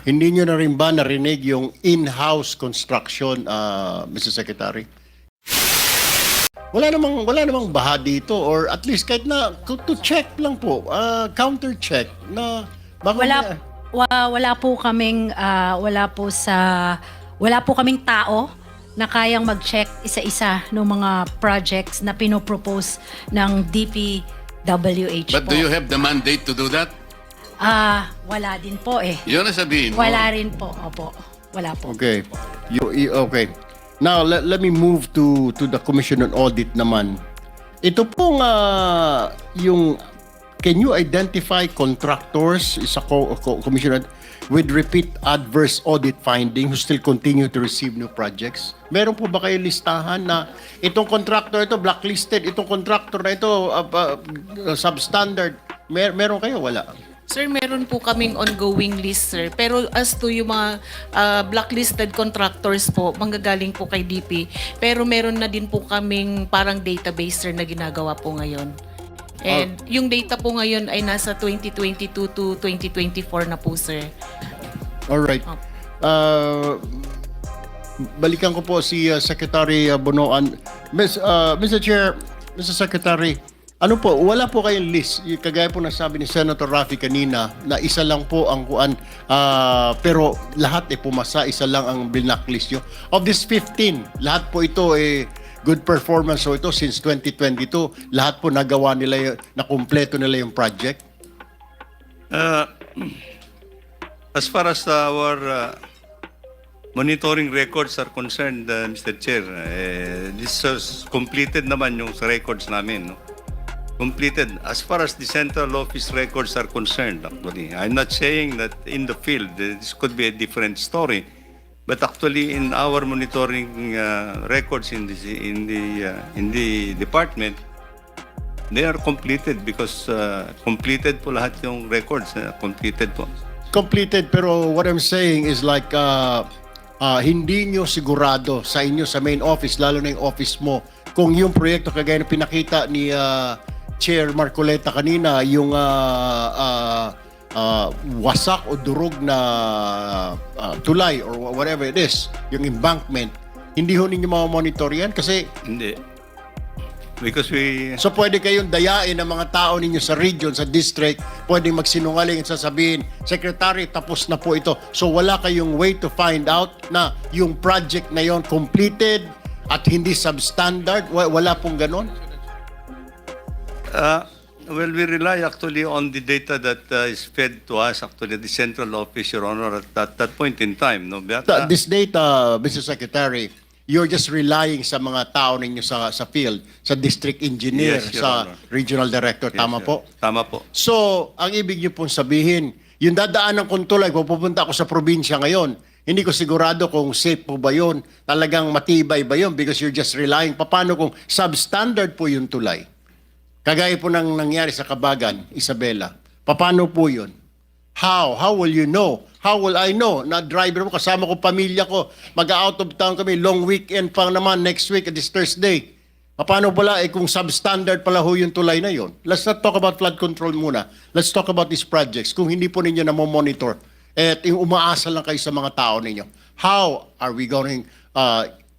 Hindi nyo na rin ba narinig yung in-house construction, Mr. Secretary? Wala namang baha dito, or at least kahit na to check lang po, counter check na baka Wala po kaming wala po kaming tao na kayang mag-check isa-isa ng mga projects na pinopropose ng DPWH But po. do you have the mandate to do that? Wala din po eh. Yun ang sabihin mo. Wala rin po. Opo. Wala po. Okay. Okay. Now, let me move to the Commission on Audit naman. Ito pong can you identify contractors sa Commission with repeat adverse audit finding who still continue to receive new projects? Meron po ba kayo listahan na itong contractor ito blacklisted, itong contractor na ito substandard? Meron kayo? Wala. Sir, meron po kaming ongoing list, sir. Pero as to yung mga blacklisted contractors po, manggagaling po kay DP. Pero meron na din po kaming parang database, sir, na ginagawa po ngayon. And yung data po ngayon ay nasa 2022 to 2024 na po, sir. Alright. Balikan ko po si Secretary Bonoan. Mr. Chair, Mr. Secretary, ano po, wala po kayong list. Kagaya po nasabi ni Senator Raffy kanina na isa lang po ang kuan, pero lahat pumasa, isa lang ang blacklist nyo. Of this 15, lahat po ito good performance. So ito since 2022, lahat po nagawa nila, na kumpleto nila yung project. As far as our monitoring records are concerned, Mr. Chair, this is completed naman yung sa records namin. No? Completed. As far as the central office records are concerned, actually, I'm not saying that in the field this could be a different story, but actually in our monitoring records in the department, they are completed because completed po lahat yung records, completed po. Completed, pero what I'm saying is like hindi nyo sigurado sa inyo sa main office, lalo na yung office mo, kung yung proyekto kagaya na pinakita ni Chair Marcoleta kanina, yung wasak o durog na tulay or whatever it is, yung embankment, hindi ho ninyo mamonitor yan? Kasi Hindi. Because so pwede kayong dayain ng mga tao ninyo sa region, sa district, pwedeng magsinungaling at sasabihin, Secretary, tapos na po ito. So wala kayong way to find out na yung project na yon completed at hindi substandard? Wala pong ganon? Well, we rely actually on the data that is fed to us, actually, the central office, Your Honor, at that point in time. No? But, This data, Mr. Secretary, you're just relying sa mga tao ninyo sa field, sa district engineer, Yes, Your sa Honor. regional director. Yes, Tama Your po? Honor. Tama po. So, ang ibig niyo pong sabihin, yung dadaan ng kuntulay, kung pupunta ako sa probinsya ngayon, hindi ko sigurado kung safe po ba yun, talagang matibay ba yun, because you're just relying. Paano kung substandard po yung tulay? Kagaya po nang nangyari sa Kabagan, Isabela. Paano po yun? How? How will you know? How will I know? Na driver mo, kasama ko, pamilya ko, mag-out of town kami, long weekend pa naman, next week, this Thursday. Paano pala, kung substandard pala ho yung tulay na yun? Let's not talk about flood control muna. Let's talk about these projects. Kung hindi po ninyo monitor at umaasa lang kayo sa mga tao ninyo, how are we going,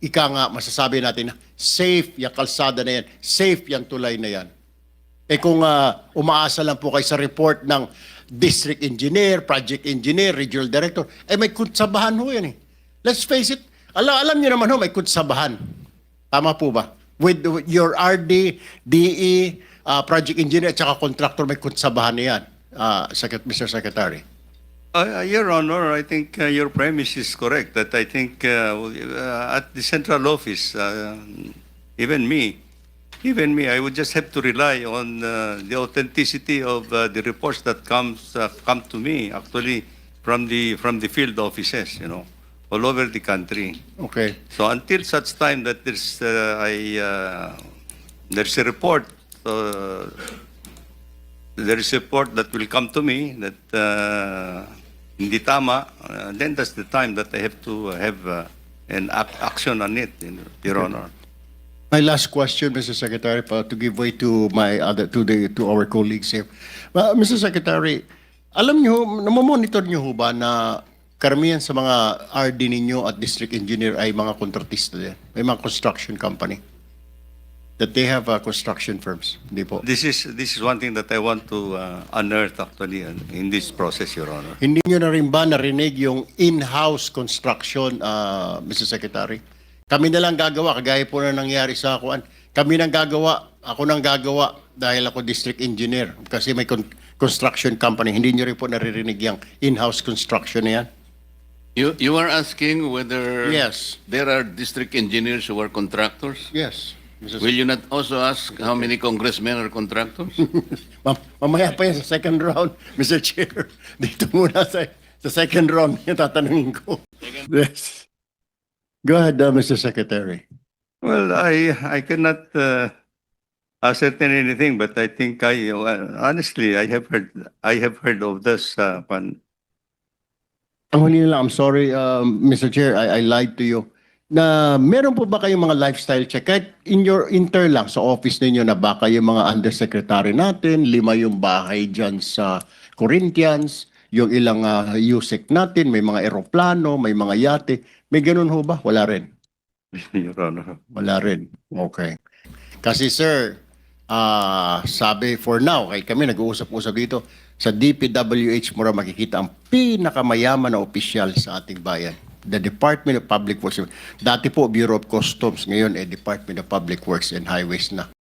ika nga, masasabi natin na safe yung kalsada na yan, safe yung tulay na yan? Kung umaasa lang po kayo sa report ng district engineer, project engineer, regional director, may kutsabahan ho yan eh. Let's face it, alam niyo naman ho, may kutsabahan. Tama po ba? With your RD, DE, project engineer, at saka contractor, may kutsabahan na yan, Mr. Secretary. Your Honor, I think your premise is correct, that I think at the central office, even me, I would just have to rely on the authenticity of the reports that come to me actually from the field offices, you know, all over the country. Okay. So until such time that there's a report, there is a report that will come to me that hindi tama, then that's the time that I have to have an action on it, Your Honor. My last question, Mr. Secretary, to give way to to our colleagues here. Mr. Secretary, alam niyo, namomonitor niyo ho ba na karamihan sa mga RD ninyo at district engineer ay mga kontratista din. May mga construction company. That they have construction firms. Hindi po. This is one thing that I want to unearth actually in this process, Your Honor. Hindi nyo na rin ba narinig yung in-house construction, Mr. Secretary? Kami na lang gagawa, kagaya po na nangyari sa akuan. Kami nang gagawa, ako nang gagawa dahil ako district engineer. Kasi may construction company. Hindi nyo rin po naririnig yung in-house construction na yan? You are asking whether Yes. there are district engineers who are contractors? Yes. Mr. Will you not also ask how many congressmen are contractors? Mamaya pa yan sa second round, Mr. Chair. Dito muna sa second round yung tatanungin ko. Yes. Go ahead, Mr. Secretary. Well, I cannot ascertain anything, but I think honestly I have heard of this. Ang huli na lang, I'm sorry, Mr. Chair, I lied to you. Na meron po ba kayong mga lifestyle check? Kahit in your intern lang sa office ninyo na baka yung mga undersecretary natin, 5 yung bahay dyan sa Corinthians, yung ilang USEC natin, may mga eroplano, may mga yate. May ganun ho ba? Wala rin. Your Honor. Wala rin. Okay. Kasi sir, sabi for now, kay kami nag-uusap-usap dito, sa DPWH mo rin makikita ang pinakamayaman na opisyal sa ating bayan. The Department of Public Works. Dati po, Bureau of Customs. Ngayon, Department of Public Works and Highways na.